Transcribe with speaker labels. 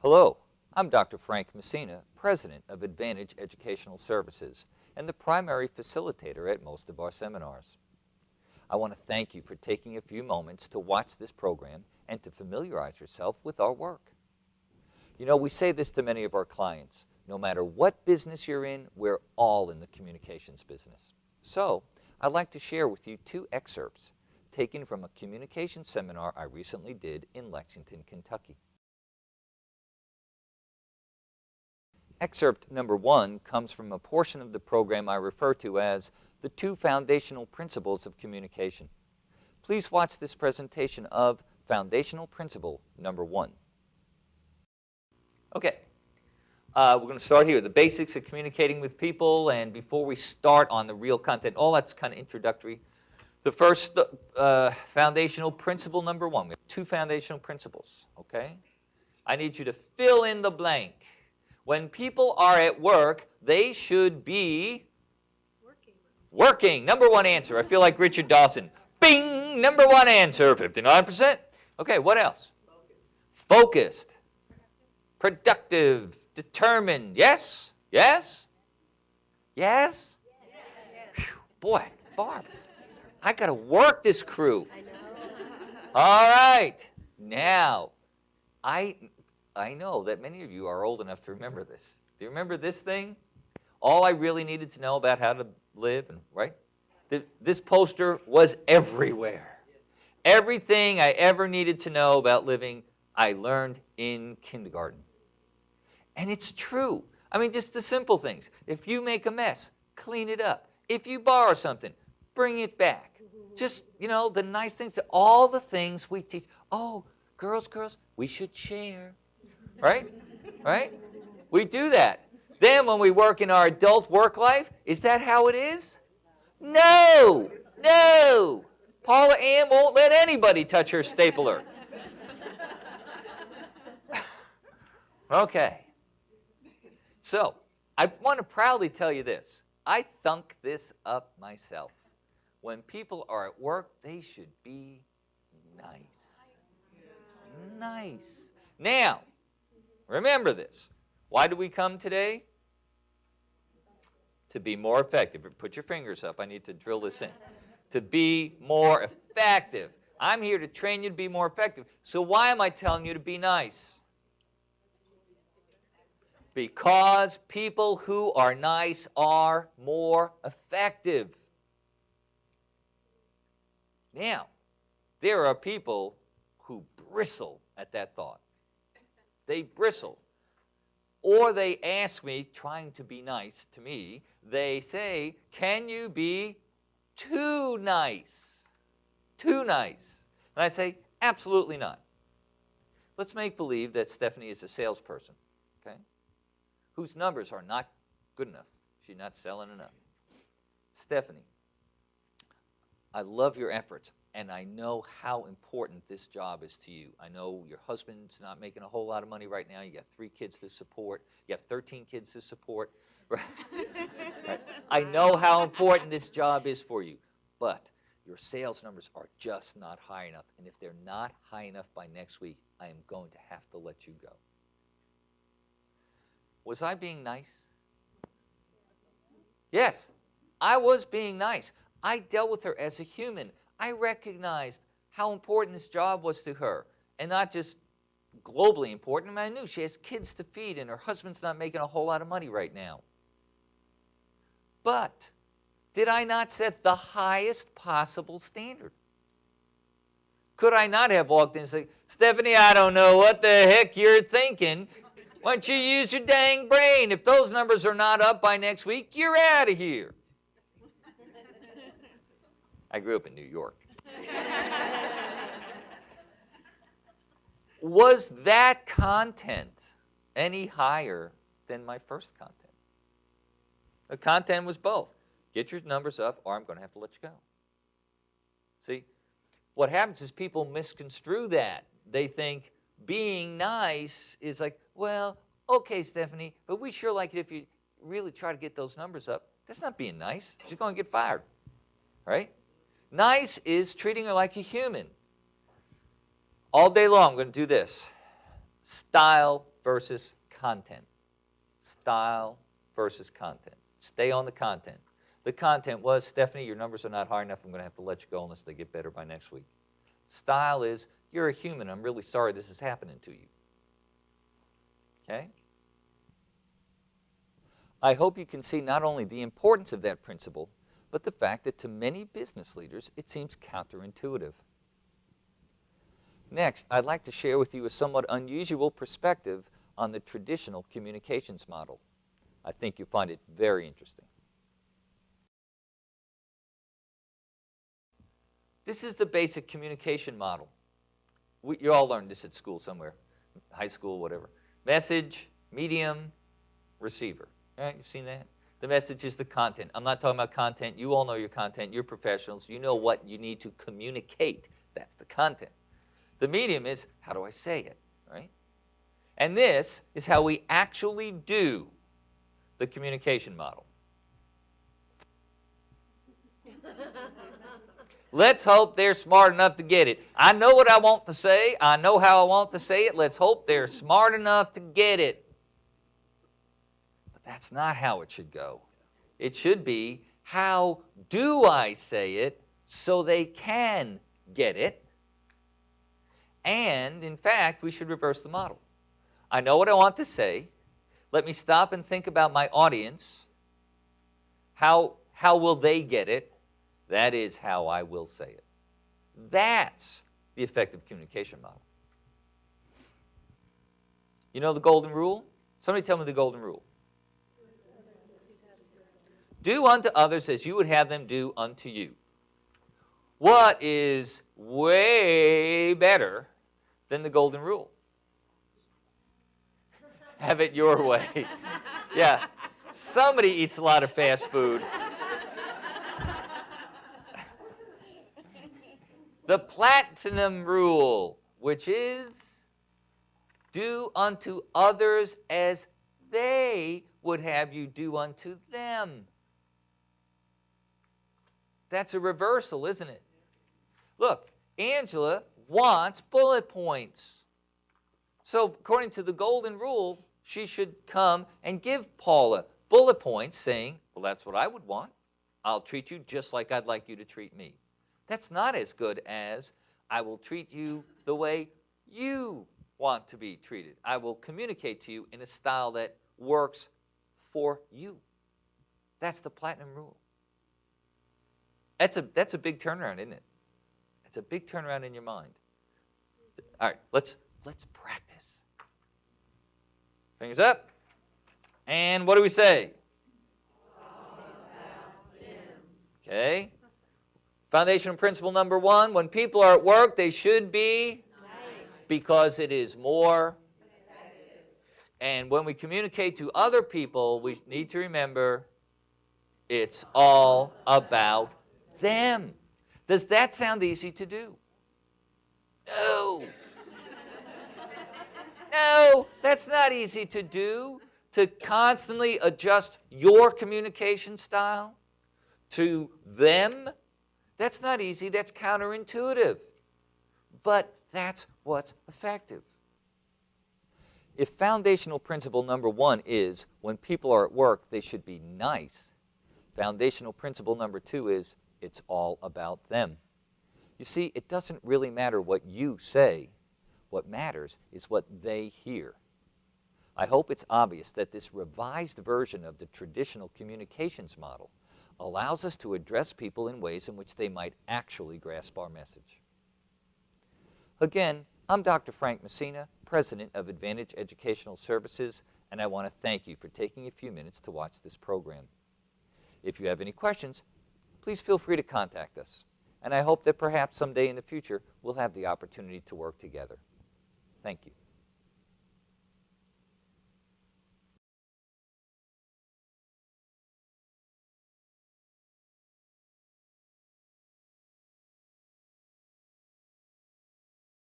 Speaker 1: Hello, I'm Dr. Frank Messina, President of Advantage Educational Services and the primary facilitator at most of our seminars. I want to thank you for taking a few moments to watch this program and to familiarize yourself with our work. You know, we say this to many of our clients. No matter what business you're in, we're all in the communications business. So, I'd like to share with you two excerpts taken from a communications seminar I recently did in Lexington, Kentucky. Excerpt number 1 comes from a portion of the program I refer to as the 2 foundational principles of communication. Please watch this presentation of foundational principle number 1. Okay, we're going to start here, the basics of communicating with people, and before we start on the real content, all that's kind of introductory. The first foundational principle number 1, we have 2 foundational principles, okay? I need you to fill in the blank. When people are at work, they should be working. Number 1 answer. I feel like Richard Dawson. Bing! Number 1 answer, 59%. Okay, what else? Focused. Productive. Determined. Yes? Yes? Yes? Yes. Boy, Barb, I got to work this crew. I know. All right. Now, I know that many of you are old enough to remember this. Do you remember this thing? All I really needed to know about how to live, and right? This poster was everywhere. Everything I ever needed to know about living, I learned in kindergarten. And it's true. I mean, just the simple things. If you make a mess, clean it up. If you borrow something, bring it back. Just, you know, the nice things, all the things we teach. Oh, girls, we should share. Right? Right? We do that. Then when we work in our adult work life, is that how it is? No! No! Paula Ann won't let anybody touch her stapler. Okay. So, I want to proudly tell you this. I thunk this up myself. When people are at work, they should be nice. Nice. Now, remember this. Why do we come today? To be more effective. Put your fingers up. I need to drill this in. To be more effective. I'm here to train you to be more effective. So why am I telling you to be nice? Because people who are nice are more effective. Now, there are people who bristle at that thought. They bristle. Or they ask me, trying to be nice to me, they say, can you be too nice? Too nice. And I say, absolutely not. Let's make believe that Stephanie is a salesperson, okay, whose numbers are not good enough. She's not selling enough. Stephanie, I love your efforts. And I know how important this job is to you. I know your husband's not making a whole lot of money right now. You got 3 kids to support. You have 13 kids to support. Right? Right? I know how important this job is for you. But your sales numbers are just not high enough. And if they're not high enough by next week, I am going to have to let you go. Was I being nice? Yes, I was being nice. I dealt with her as a human. I recognized how important this job was to her, and not just globally important. I mean, I knew she has kids to feed, and her husband's not making a whole lot of money right now. But did I not set the highest possible standard? Could I not have walked in and said, Stephanie, I don't know what the heck you're thinking. Why don't you use your dang brain? If those numbers are not up by next week, you're out of here. I grew up in New York. Was that content any higher than my first content? The content was both. Get your numbers up or I'm going to have to let you go. See, what happens is people misconstrue that. They think being nice is like, well, okay, Stephanie, but we sure like it if you really try to get those numbers up. That's not being nice. She's going to get fired, right? Nice is treating her like a human. All day long, I'm going to do this. Style, versus content. Style versus content. Stay on the content. The content was, Stephanie, your numbers are not high enough. I'm going to have to let you go unless they get better by next week. Style is, you're a human. I'm really sorry this is happening to you. Okay? I hope you can see not only the importance of that principle, but the fact that to many business leaders, it seems counterintuitive. Next, I'd like to share with you a somewhat unusual perspective on the traditional communications model. I think you'll find it very interesting. This is the basic communication model. You all learned this at school somewhere, high school, whatever. Message, medium, receiver. All right, you've seen that? The message is the content. I'm not talking about content. You all know your content. You're professionals. You know what you need to communicate. That's the content. The medium is, how do I say it, right? And this is how we actually do the communication model. Let's hope they're smart enough to get it. I know what I want to say. I know how I want to say it. Let's hope they're smart enough to get it. But that's not how it should go. It should be, how do I say it so they can get it? And, in fact, we should reverse the model. I know what I want to say. Let me stop and think about my audience. How will they get it? That is how I will say it. That's the effective communication model. You know the golden rule? Somebody tell me the golden rule. Do unto others as you would have them do unto you. What is way better than the golden rule? Have it your way. Yeah. Somebody eats a lot of fast food. The platinum rule, which is, do unto others as they would have you do unto them. That's a reversal, isn't it? Look, Angela wants bullet points. So according to the golden rule, she should come and give Paula bullet points saying, well, that's what I would want. I'll treat you just like I'd like you to treat me. That's not as good as, I will treat you the way you want to be treated. I will communicate to you in a style that works for you. That's the platinum rule. That's a big turnaround, isn't it? It's a big turnaround in your mind. All right, let's practice. Fingers up. And what do we say? Okay. Foundational principle number 1, when people are at work, they should be nice, because it is more effective. And when we communicate to other people, we need to remember it's all about them. Does that sound easy to do? No. No, that's not easy to do, to constantly adjust your communication style to them. That's not easy. That's counterintuitive. But that's what's effective. If foundational principle number 1 is, when people are at work, they should be nice, foundational principle number 2 is, it's all about them. You see, it doesn't really matter what you say. What matters is what they hear. I hope it's obvious that this revised version of the traditional communications model allows us to address people in ways in which they might actually grasp our message. Again, I'm Dr. Frank Messina, President of Advantage Educational Services, and I want to thank you for taking a few minutes to watch this program. If you have any questions, please feel free to contact us, and I hope that perhaps someday in the future we'll have the opportunity to work together. Thank you.